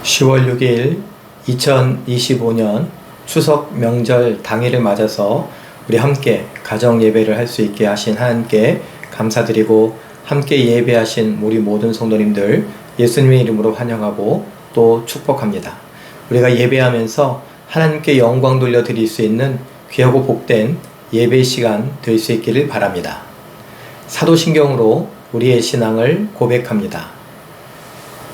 10월 6일 2025년 추석 명절 당일을 맞아서 우리 함께 가정 예배를 할 수 있게 하신 하나님께 감사드리고, 함께 예배하신 우리 모든 성도님들 예수님의 이름으로 환영하고 또 축복합니다. 우리가 예배하면서 하나님께 영광 돌려드릴 수 있는 귀하고 복된 예배 시간 될 수 있기를 바랍니다. 사도신경으로 우리의 신앙을 고백합니다.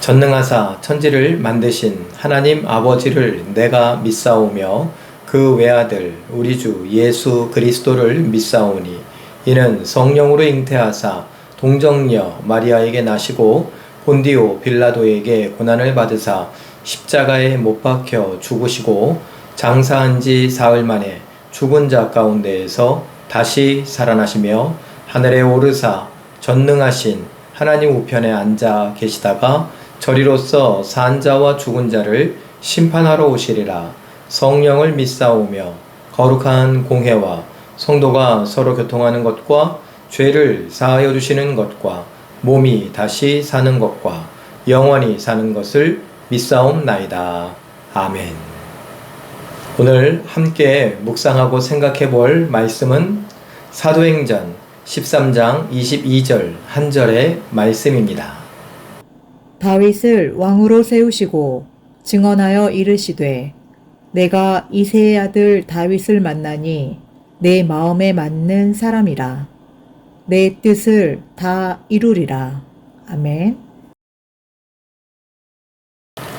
전능하사 천지를 만드신 하나님 아버지를 내가 믿사오며 그 외아들 우리 주 예수 그리스도를 믿사오니, 이는 성령으로 잉태하사 동정녀 마리아에게 나시고 본디오 빌라도에게 고난을 받으사 십자가에 못 박혀 죽으시고 장사한 지 사흘 만에 죽은 자 가운데에서 다시 살아나시며 하늘에 오르사 전능하신 하나님 우편에 앉아 계시다가 저리로서 산 자와 죽은 자를 심판하러 오시리라. 성령을 믿사오며 거룩한 공회와 성도가 서로 교통하는 것과 죄를 사하여 주시는 것과 몸이 다시 사는 것과 영원히 사는 것을 믿사옵나이다. 아멘. 오늘 함께 묵상하고 생각해 볼 말씀은 사도행전 13장 22절 한 절의 말씀입니다. 다윗을 왕으로 세우시고 증언하여 이르시되, 내가 이새의 아들 다윗을 만나니 내 마음에 맞는 사람이라. 내 뜻을 다 이루리라. 아멘.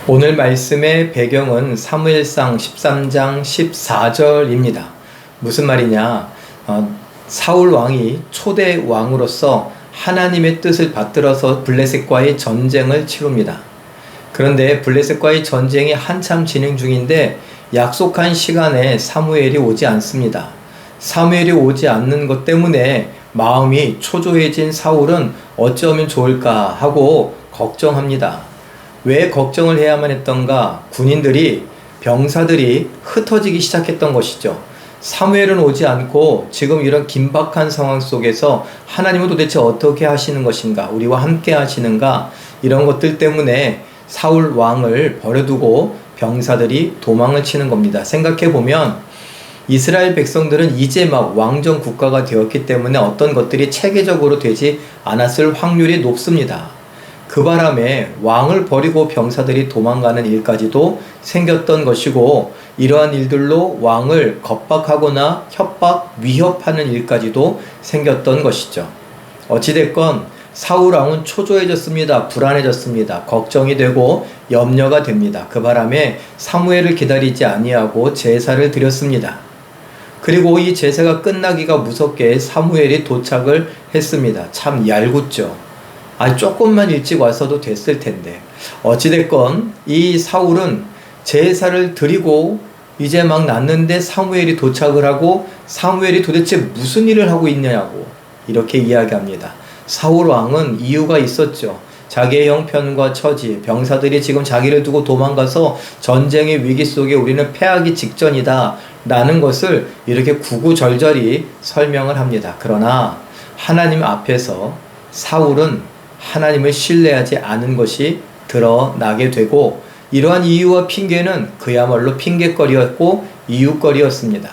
오늘 말씀의 배경은 사무엘상 13장 14절입니다. 무슨 말이냐? 사울 왕이 초대 왕으로서 하나님의 뜻을 받들어서 블레셋과의 전쟁을 치릅니다. 그런데 블레셋과의 전쟁이 한참 진행 중인데 약속한 시간에 사무엘이 오지 않습니다. 사무엘이 오지 않는 것 때문에 마음이 초조해진 사울은 어쩌면 좋을까 하고 걱정합니다. 왜 걱정을 해야만 했던가? 군인들이, 병사들이 흩어지기 시작했던 것이죠. 사무엘은 오지 않고 지금 이런 긴박한 상황 속에서 하나님은 도대체 어떻게 하시는 것인가, 우리와 함께 하시는가, 이런 것들 때문에 사울 왕을 버려두고 병사들이 도망을 치는 겁니다. 생각해보면 이스라엘 백성들은 이제 막 왕정 국가가 되었기 때문에 어떤 것들이 체계적으로 되지 않았을 확률이 높습니다. 그 바람에 왕을 버리고 병사들이 도망가는 일까지도 생겼던 것이고, 이러한 일들로 왕을 겁박하거나 협박, 위협하는 일까지도 생겼던 것이죠. 어찌됐건 사울 왕은 초조해졌습니다. 불안해졌습니다. 걱정이 되고 염려가 됩니다. 그 바람에 사무엘을 기다리지 아니하고 제사를 드렸습니다. 그리고 이 제사가 끝나기가 무섭게 사무엘이 도착을 했습니다. 참 얄궂죠. 조금만 일찍 왔어도 됐을 텐데. 어찌됐건 이 사울은 제사를 드리고 이제 막 났는데 사무엘이 도착을 하고, 사무엘이 도대체 무슨 일을 하고 있냐고 이렇게 이야기합니다. 사울 왕은 이유가 있었죠. 자기의 형편과 처지, 병사들이 지금 자기를 두고 도망가서 전쟁의 위기 속에 우리는 패하기 직전이다 라는 것을 이렇게 구구절절히 설명을 합니다. 그러나 하나님 앞에서 사울은 하나님을 신뢰하지 않은 것이 드러나게 되고, 이러한 이유와 핑계는 그야말로 핑계거리였고 이유거리였습니다.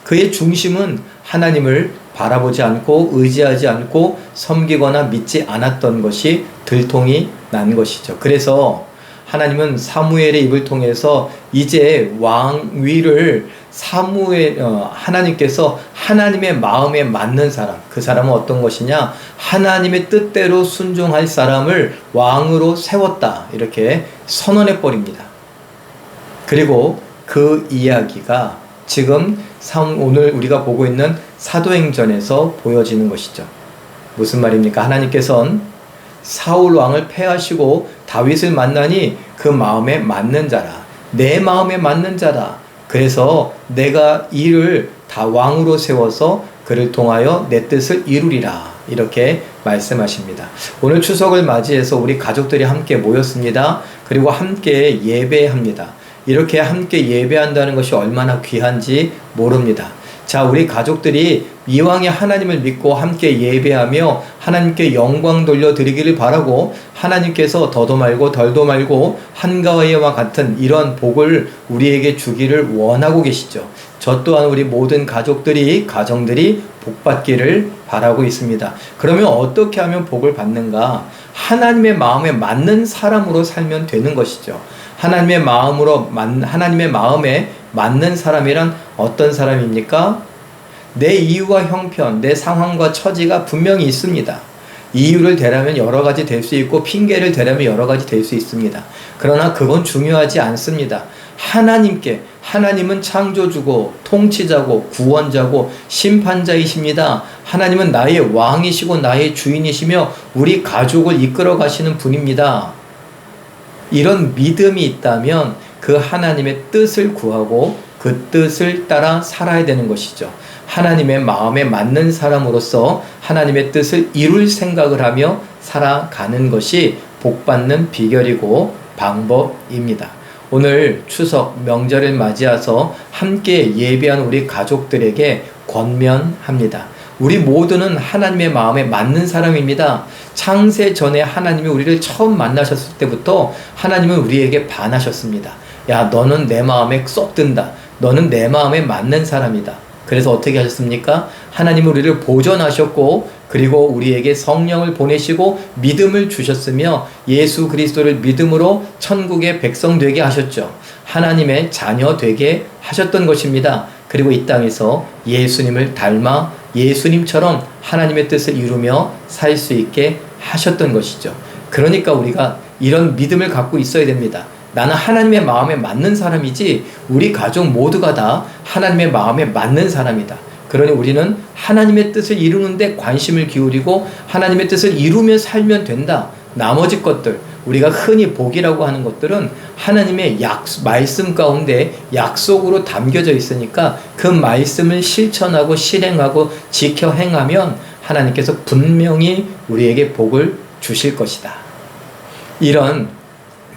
그의 중심은 하나님을 바라보지 않고 의지하지 않고 섬기거나 믿지 않았던 것이 들통이 난 것이죠. 그래서 하나님은 사무엘의 입을 통해서 이제 왕위를 하나님께서 하나님의 마음에 맞는 사람, 그 사람은 어떤 것이냐? 하나님의 뜻대로 순종할 사람을 왕으로 세웠다, 이렇게 선언해 버립니다. 그리고 그 이야기가 지금 오늘 우리가 보고 있는 사도행전에서 보여지는 것이죠. 무슨 말입니까? 하나님께서는 사울 왕을 패하시고 다윗을 만나니 그 마음에 맞는 자라, 내 마음에 맞는 자라. 그래서 내가 이를 다 왕으로 세워서 그를 통하여 내 뜻을 이루리라, 이렇게 말씀하십니다. 오늘 추석을 맞이해서 우리 가족들이 함께 모였습니다. 그리고 함께 예배합니다. 이렇게 함께 예배한다는 것이 얼마나 귀한지 모릅니다. 자, 우리 가족들이 이왕에 하나님을 믿고 함께 예배하며 하나님께 영광 돌려드리기를 바라고 하나님께서 더도 말고 덜도 말고 한가위와 같은 이런 복을 우리에게 주기를 원하고 계시죠. 저 또한 우리 모든 가정들이 복받기를 바라고 있습니다. 그러면 어떻게 하면 복을 받는가? 하나님의 마음에 맞는 사람으로 살면 되는 것이죠. 하나님의 마음에 맞는 사람이란 어떤 사람입니까? 내 이유와 형편, 내 상황과 처지가 분명히 있습니다. 이유를 대라면 여러 가지 될 수 있고 핑계를 대라면 여러 가지 될 수 있습니다. 그러나 그건 중요하지 않습니다. 하나님은 창조주고 통치자고 구원자고 심판자이십니다. 하나님은 나의 왕이시고 나의 주인이시며 우리 가족을 이끌어 가시는 분입니다. 이런 믿음이 있다면 그 하나님의 뜻을 구하고 그 뜻을 따라 살아야 되는 것이죠. 하나님의 마음에 맞는 사람으로서 하나님의 뜻을 이룰 생각을 하며 살아가는 것이 복받는 비결이고 방법입니다. 오늘 추석 명절을 맞이해서 함께 예배한 우리 가족들에게 권면합니다. 우리 모두는 하나님의 마음에 맞는 사람입니다. 창세 전에 하나님이 우리를 처음 만나셨을 때부터 하나님은 우리에게 반하셨습니다. 야, 너는 내 마음에 쏙 든다. 너는 내 마음에 맞는 사람이다. 그래서 어떻게 하셨습니까? 하나님은 우리를 보존하셨고 그리고 우리에게 성령을 보내시고 믿음을 주셨으며 예수 그리스도를 믿음으로 천국의 백성 되게 하셨죠. 하나님의 자녀 되게 하셨던 것입니다. 그리고 이 땅에서 예수님을 닮아 예수님처럼 하나님의 뜻을 이루며 살 수 있게 하셨던 것이죠. 그러니까 우리가 이런 믿음을 갖고 있어야 됩니다. 나는 하나님의 마음에 맞는 사람이지 우리 가족 모두가 다 하나님의 마음에 맞는 사람이다. 그러니 우리는 하나님의 뜻을 이루는데 관심을 기울이고 하나님의 뜻을 이루며 살면 된다. 나머지 것들, 우리가 흔히 복이라고 하는 것들은 하나님의 말씀 가운데 약속으로 담겨져 있으니까 그 말씀을 실천하고 실행하고 지켜 행하면 하나님께서 분명히 우리에게 복을 주실 것이다. 이런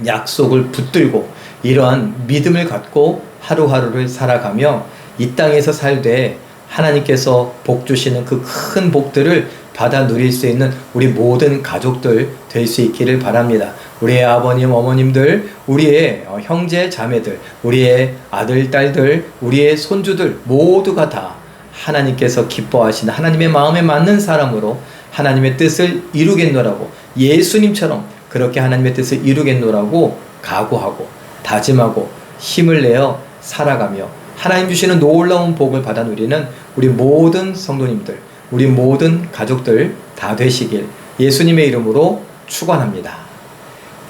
약속을 붙들고 이러한 믿음을 갖고 하루하루를 살아가며 이 땅에서 살되 하나님께서 복 주시는 그 큰 복들을 받아 누릴 수 있는 우리 모든 가족들 될 수 있기를 바랍니다. 우리의 아버님, 어머님들, 우리의 형제, 자매들, 우리의 아들, 딸들, 우리의 손주들 모두가 다 하나님께서 기뻐하시는 하나님의 마음에 맞는 사람으로 하나님의 뜻을 이루겠노라고 예수님처럼 그렇게 하나님의 뜻을 이루겠노라고 각오하고 다짐하고 힘을 내어 살아가며 하나님 주시는 놀라운 복을 받아 누리는 우리 모든 성도님들, 우리 모든 가족들 다 되시길 예수님의 이름으로 축원합니다.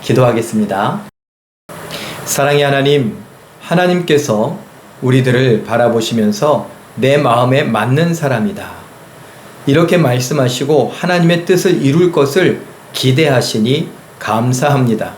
기도하겠습니다. 사랑의 하나님, 하나님께서 우리들을 바라보시면서 내 마음에 맞는 사람이다. 이렇게 말씀하시고 하나님의 뜻을 이룰 것을 기대하시니 감사합니다.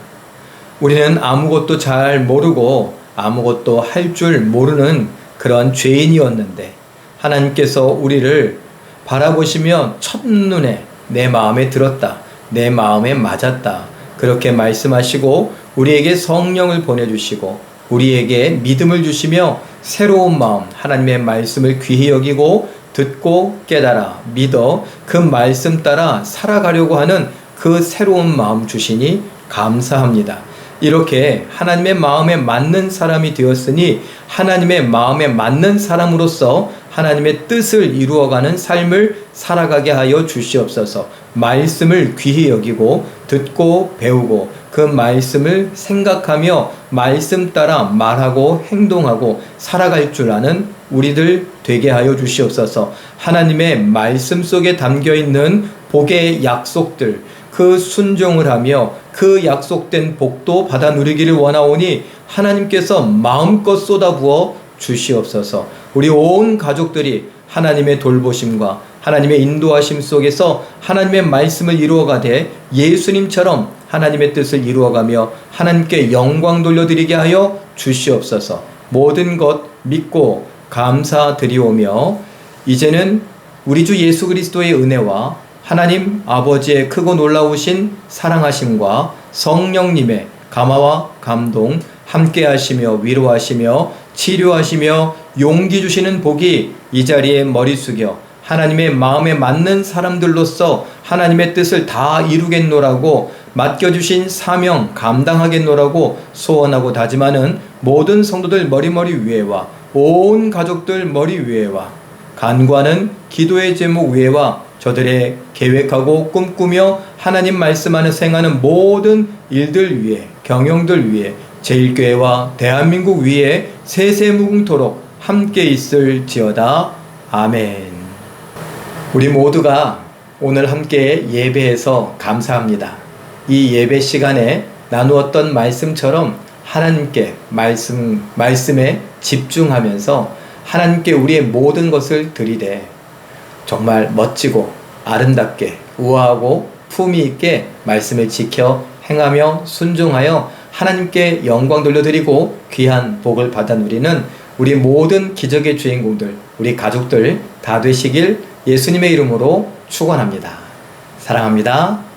우리는 아무것도 잘 모르고 아무것도 할 줄 모르는 그런 죄인이었는데 하나님께서 우리를 바라보시며 첫눈에 내 마음에 들었다. 내 마음에 맞았다. 그렇게 말씀하시고 우리에게 성령을 보내주시고 우리에게 믿음을 주시며 새로운 마음, 하나님의 말씀을 귀히 여기고 듣고 깨달아 믿어 그 말씀 따라 살아가려고 하는 그 새로운 마음 주시니 감사합니다. 이렇게 하나님의 마음에 맞는 사람이 되었으니 하나님의 마음에 맞는 사람으로서 하나님의 뜻을 이루어가는 삶을 살아가게 하여 주시옵소서. 말씀을 귀히 여기고 듣고 배우고 그 말씀을 생각하며 말씀 따라 말하고 행동하고 살아갈 줄 아는 우리들 되게 하여 주시옵소서. 하나님의 말씀 속에 담겨있는 복의 약속들 그 순종을 하며 그 약속된 복도 받아 누리기를 원하오니 하나님께서 마음껏 쏟아부어 주시옵소서. 우리 온 가족들이 하나님의 돌보심과 하나님의 인도하심 속에서 하나님의 말씀을 이루어가되 예수님처럼 하나님의 뜻을 이루어가며 하나님께 영광 돌려드리게 하여 주시옵소서. 모든 것 믿고 감사드리오며 이제는 우리 주 예수 그리스도의 은혜와 하나님 아버지의 크고 놀라우신 사랑하심과 성령님의 감화와 감동 함께 하시며 위로하시며 치료하시며 용기 주시는 복이 이 자리에 머리 숙여 하나님의 마음에 맞는 사람들로서 하나님의 뜻을 다 이루겠노라고 맡겨주신 사명 감당하겠노라고 소원하고 다짐하는 모든 성도들 머리 위에와 온 가족들 머리 위에와 간구하는 기도의 제목 위에와 저들의 계획하고 꿈꾸며 하나님 말씀하는 생하는 모든 일들 위에 경영들 위에 제1교회와 대한민국 위에 세세무궁토록 함께 있을지어다. 아멘. 우리 모두가 오늘 함께 예배해서 감사합니다. 이 예배 시간에 나누었던 말씀처럼 하나님께 말씀에 집중하면서 하나님께 우리의 모든 것을 드리되 정말 멋지고 아름답게 우아하고 품위 있게 말씀을 지켜 행하며 순종하여 하나님께 영광 돌려드리고 귀한 복을 받아 누리는 우리 모든 기적의 주인공들, 우리 가족들 다 되시길 예수님의 이름으로 축원합니다. 사랑합니다.